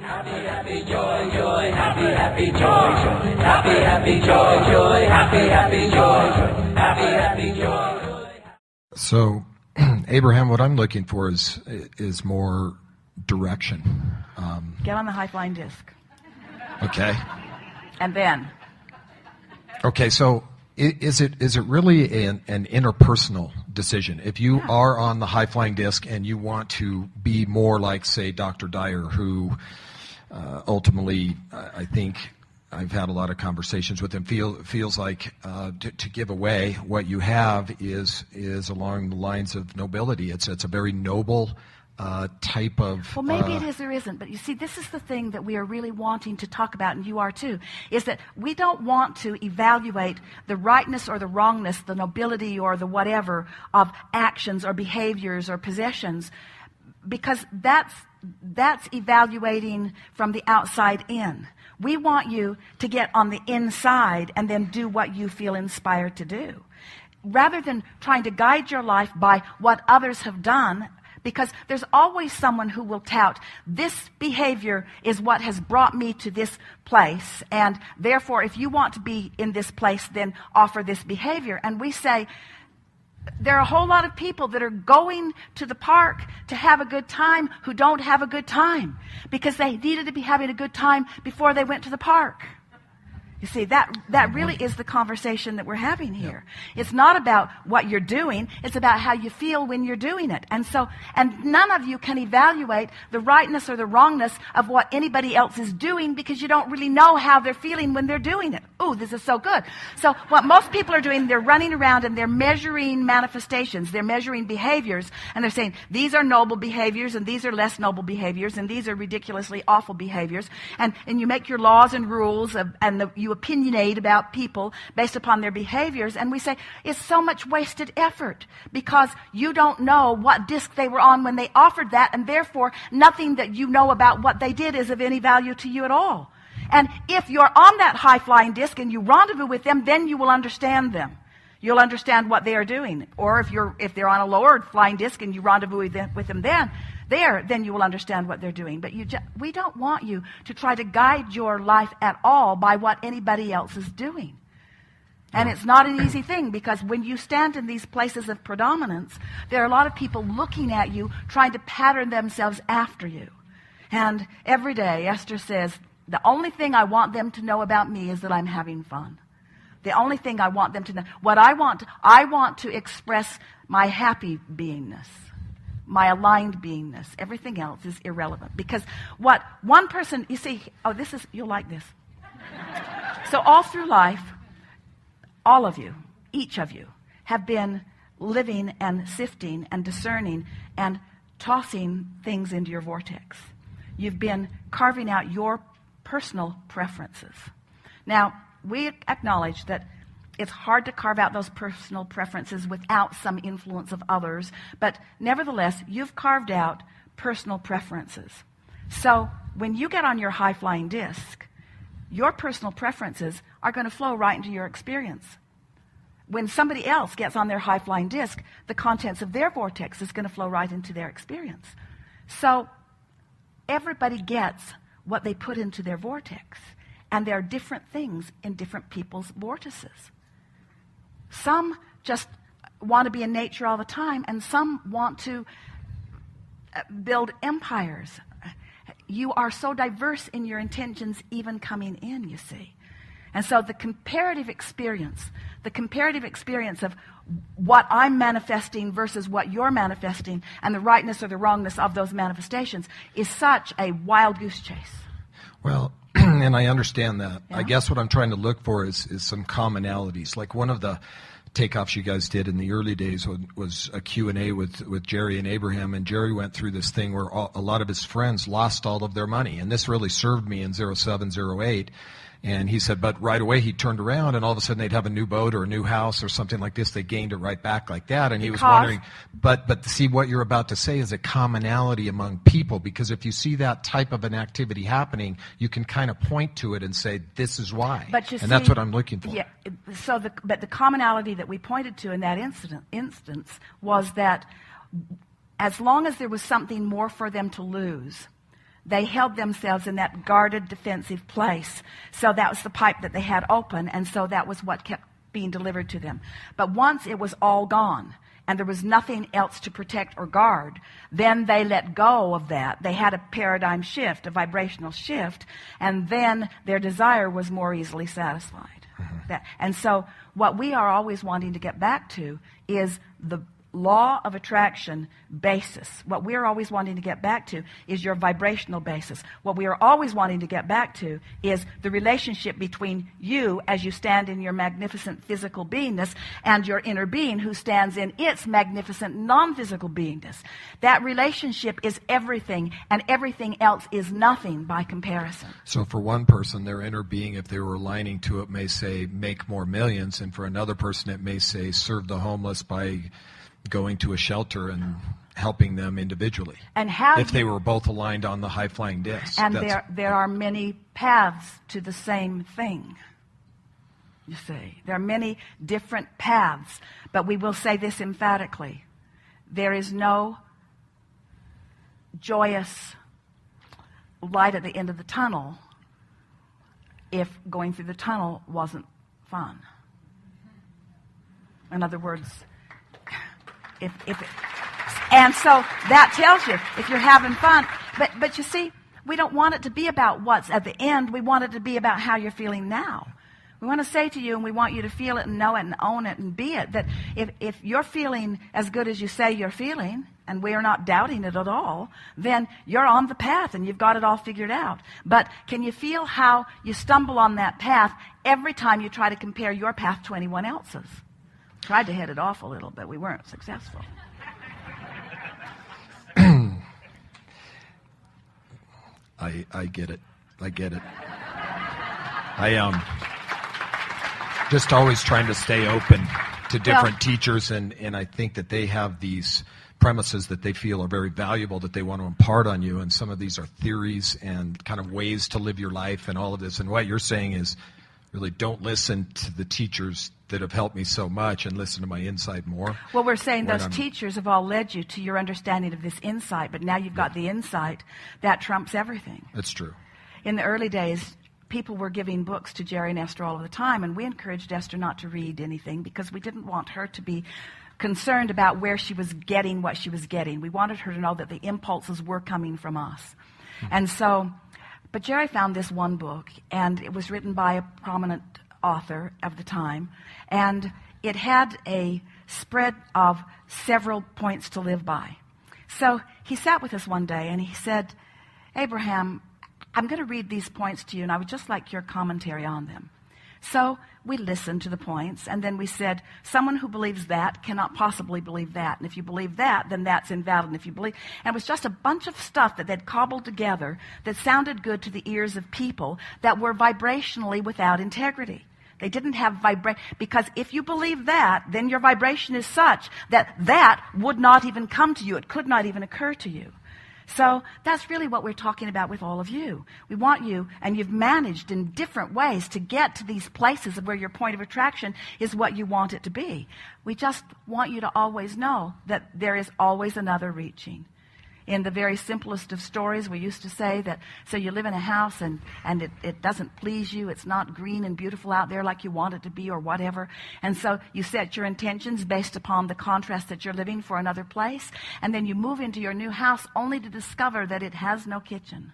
Happy, happy, joy, joy, happy, happy, joy, joy, happy, happy, joy, joy, happy, happy, joy, joy, happy, happy, joy, joy. So, Abraham, what I'm looking for is more direction. Get on the high-flying disc. Okay. And then? Okay, so is it really an interpersonal decision? If you are on the high-flying disc and you want to be more like, say, Dr. Dyer, who ultimately, I think I've had a lot of conversations with him, feels like to give away what you have is along the lines of nobility. It's a very noble type of... Well, maybe it is or isn't, but you see, this is the thing that we are really wanting to talk about, and you are too, is that we don't want to evaluate the rightness or the wrongness, the nobility or the whatever of actions or behaviors or possessions, because that's evaluating from the outside in. We want you to get on the inside and then do what you feel inspired to do, rather than trying to guide your life by what others have done. Because there's always someone who will tout, this behavior is what has brought me to this place, and therefore if you want to be in this place, then offer this behavior. And we say, there are a whole lot of people that are going to the park to have a good time who don't have a good time because they needed to be having a good time before they went to the park. You see, that really is the conversation that we're having here. It's not about what you're doing. It's about how you feel when you're doing it. And none of you can evaluate the rightness or the wrongness of what anybody else is doing because you don't really know how they're feeling when they're doing it. Ooh, this is so good. So what most people are doing, they're running around and they're measuring manifestations. They're measuring behaviors. And they're saying, these are noble behaviors and these are less noble behaviors and these are ridiculously awful behaviors. And you make your laws and rules you opinionate about people based upon their behaviors, and we say it's so much wasted effort because you don't know what disc they were on when they offered that, and therefore nothing that you know about what they did is of any value to you at all. And if you're on that high-flying disc and you rendezvous with them, then you will understand them. You'll understand what they are doing. Or if they're on a lower flying disc and you rendezvous with them then you will understand what they're doing. But we don't want you to try to guide your life at all by what anybody else is doing. And it's not an easy thing because when you stand in these places of predominance, there are a lot of people looking at you, trying to pattern themselves after you. And every day, Esther says, the only thing I want them to know about me is that I'm having fun. The only thing I want them to know, I want to express my happy beingness, my aligned beingness. Everything else is irrelevant. Because what one person, you see, you'll like this. So all through life, all of you, each of you, have been living and sifting and discerning and tossing things into your vortex. You've been carving out your personal preferences. Now, we acknowledge that it's hard to carve out those personal preferences without some influence of others, but nevertheless, you've carved out personal preferences. So when you get on your high-flying disc, your personal preferences are going to flow right into your experience. When somebody else gets on their high-flying disc, the contents of their vortex is going to flow right into their experience. So everybody gets what they put into their vortex. And there are different things in different people's vortices. Some just want to be in nature all the time, and some want to build empires. You are so diverse in your intentions even coming in, you see. And so the comparative experience of what I'm manifesting versus what you're manifesting and the rightness or the wrongness of those manifestations is such a wild goose chase. Well, and I understand that. Yeah. I guess what I'm trying to look for is some commonalities. Like one of the takeoffs you guys did in the early days was a Q&A with Jerry and Abraham, and Jerry went through this thing where a lot of his friends lost all of their money, and this really served me in 07, 08. And he said, but right away he turned around and all of a sudden they'd have a new boat or a new house or something like this. They gained it right back like that. And he was wondering, but see, what you're about to say is a commonality among people, because if you see that type of an activity happening, you can kind of point to it and say, this is why. And that's what I'm looking for. Yeah. So but the commonality that we pointed to in that instance was that as long as there was something more for them to lose, they held themselves in that guarded, defensive place. So that was the pipe that they had open, and so that was what kept being delivered to them. But once it was all gone, and there was nothing else to protect or guard, then they let go of that. They had a paradigm shift, a vibrational shift, and then their desire was more easily satisfied. And so what we are always wanting to get back to is the law of attraction basis. What we're always wanting to get back to is your vibrational basis. What we are always wanting to get back to is the relationship between you as you stand in your magnificent physical beingness and your inner being who stands in its magnificent non-physical beingness. That relationship is everything, and everything else is nothing by comparison. So for one person, their inner being, if they were aligning to it, may say, make more millions. And for another person, it may say, serve the homeless by going to a shelter and helping them individually. And how if they were both aligned on the high-flying disc. And there are many paths to the same thing. You see, there are many different paths, but we will say this emphatically. There is no joyous light at the end of the tunnel if going through the tunnel wasn't fun. In other words, and so that tells you if you're having fun. But you see, we don't want it to be about what's at the end. We want it to be about how you're feeling now. We want to say to you, and we want you to feel it and know it and own it and be it, that if you're feeling as good as you say you're feeling, and we are not doubting it at all, then you're on the path and you've got it all figured out. But can you feel how you stumble on that path every time you try to compare your path to anyone else's? Tried to head it off a little, but we weren't successful. I get it. I get it. I just always trying to stay open to different teachers, and I think that they have these premises that they feel are very valuable that they want to impart on you, and some of these are theories and kind of ways to live your life and all of this. And what you're saying is really don't listen to the teachers that have helped me so much and listen to my insight more. Well, we're saying those teachers have all led you to your understanding of this insight, but now you've got the insight. That trumps everything. That's true. In the early days, people were giving books to Jerry and Esther all of the time, and we encouraged Esther not to read anything because we didn't want her to be concerned about where she was getting what she was getting. We wanted her to know that the impulses were coming from us. And so, but Jerry found this one book, and it was written by a prominent author of the time, and it had a spread of several points to live by. So he sat with us one day, and he said, Abraham, I'm going to read these points to you, and I would just like your commentary on them. So we listened to the points, and then we said, someone who believes that cannot possibly believe that. And if you believe that, then that's invalid. And if you believe, and it was just a bunch of stuff that they'd cobbled together that sounded good to the ears of people that were vibrationally without integrity. They didn't have because if you believe that, then your vibration is such that that would not even come to you. It could not even occur to you. So that's really what we're talking about with all of you. We want you, and you've managed in different ways to get to these places where your point of attraction is what you want it to be. We just want you to always know that there is always another reaching. In the very simplest of stories, we used to say that, so you live in a house and it doesn't please you. It's not green and beautiful out there like you want it to be or whatever. And so you set your intentions based upon the contrast that you're living for another place. And then you move into your new house only to discover that it has no kitchen.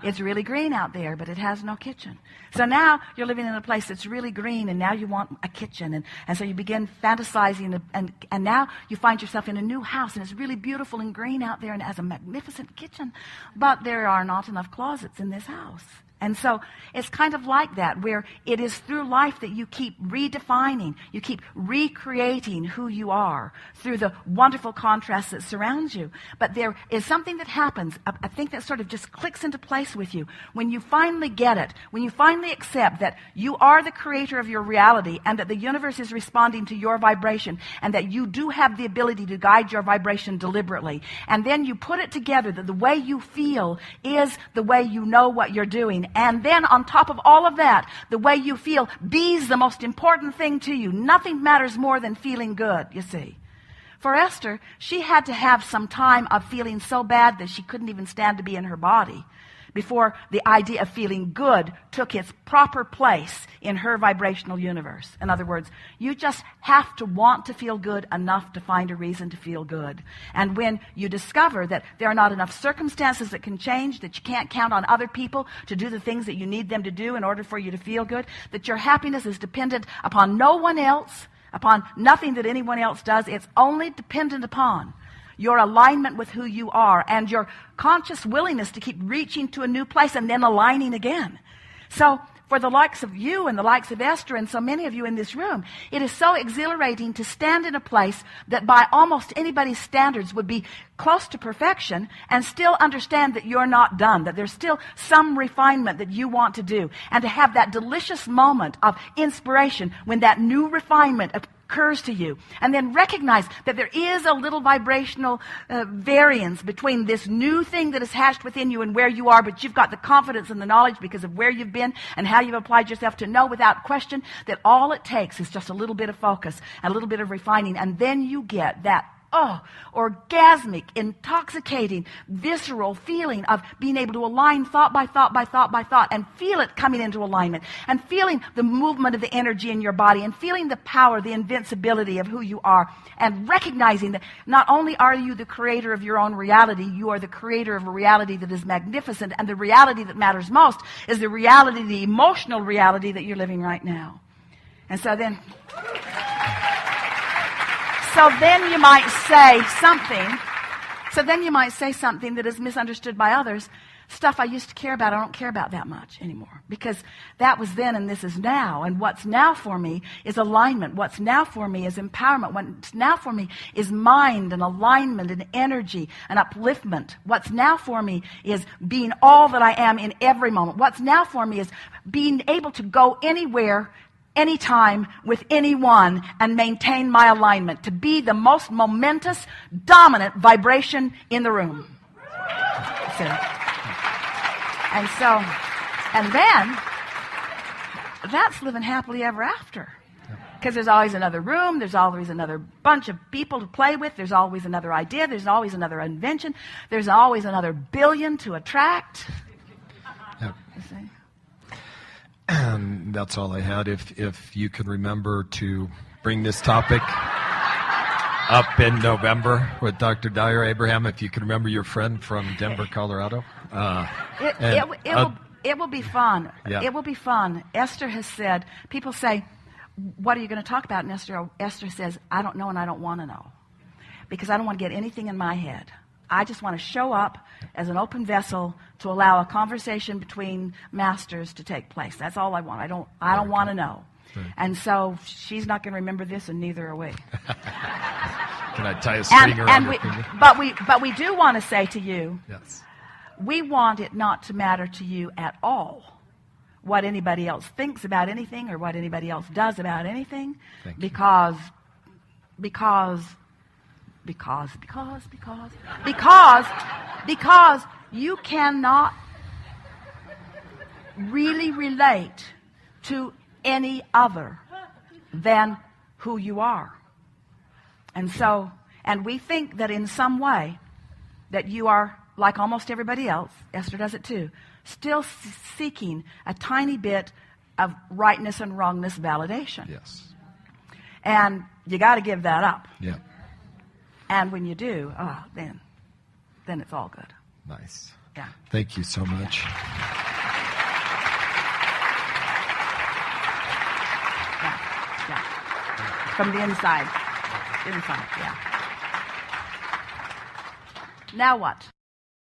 It's really green out there, but it has no kitchen. So now you're living in a place that's really green, and now you want a kitchen. And so you begin fantasizing, and now you find yourself in a new house, and it's really beautiful and green out there, and it has a magnificent kitchen. But there are not enough closets in this house. And so it's kind of like that, where it is through life that you keep redefining, you keep recreating who you are through the wonderful contrast that surrounds you. But there is something that happens, I think that sort of just clicks into place with you. When you finally get it, when you finally accept that you are the creator of your reality and that the universe is responding to your vibration and that you do have the ability to guide your vibration deliberately. And then you put it together that the way you feel is the way you know what you're doing. And then on top of all of that, the way you feel is the most important thing to you. Nothing matters more than feeling good, you see. For Esther, she had to have some time of feeling so bad that she couldn't even stand to be in her body before the idea of feeling good took its proper place in her vibrational universe. In other words, you just have to want to feel good enough to find a reason to feel good. And when you discover that there are not enough circumstances that can change, that you can't count on other people to do the things that you need them to do in order for you to feel good, that your happiness is dependent upon no one else, upon nothing that anyone else does, it's only dependent upon your alignment with who you are and your conscious willingness to keep reaching to a new place and then aligning again. So for the likes of you and the likes of Esther and so many of you in this room, it is so exhilarating to stand in a place that by almost anybody's standards would be close to perfection and still understand that you're not done, that there's still some refinement that you want to do, and to have that delicious moment of inspiration when that new refinement occurs to you, and then recognize that there is a little vibrational variance between this new thing that is hatched within you and where you are, but you've got the confidence and the knowledge because of where you've been and how you've applied yourself to know without question that all it takes is just a little bit of focus, a little bit of refining, and then you get that orgasmic, intoxicating, visceral feeling of being able to align thought by thought by thought by thought and feel it coming into alignment and feeling the movement of the energy in your body and feeling the power, the invincibility of who you are, and recognizing that not only are you the creator of your own reality, you are the creator of a reality that is magnificent, and the reality that matters most is the reality, the emotional reality that you're living right now. And so then you might say something. So then you might say something that is misunderstood by others. Stuff I used to care about, I don't care about that much anymore. Because that was then and this is now. And what's now for me is alignment. What's now for me is empowerment. What's now for me is mind and alignment and energy and upliftment. What's now for me is being all that I am in every moment. What's now for me is being able to go anywhere, anytime, with anyone, and maintain my alignment, to be the most momentous, dominant vibration in the room. See? And then, that's living happily ever after. Because there's always another room, there's always another bunch of people to play with, there's always another idea, there's always another invention, there's always another billion to attract. Yep. You see? That's all I had. If you can remember to bring this topic up in November with Dr. Dyer Abraham, if you can remember your friend from Denver, Colorado. It will be fun. Yeah. It will be fun. Esther has said, people say, what are you going to talk about? And Esther says, I don't know and I don't want to know. Because I don't want to get anything in my head. I just want to show up as an open vessel to allow a conversation between masters to take place. That's all I want. I don't want to know. Right. And so she's not going to remember this, and neither are we. Can I tie a string around your finger? But we do want to say to you, yes, we want it not to matter to you at all what anybody else thinks about anything or what anybody else does about anything, because you cannot really relate to any other than who you are. And we think that in some way that you are, like almost everybody else, Esther does it too, still seeking a tiny bit of rightness and wrongness validation. yes, And you got to give that up. yeah, And when you do, then it's all good. nice. Yeah. Thank you so much. Yeah. From the inside. Inside, yeah. Now what?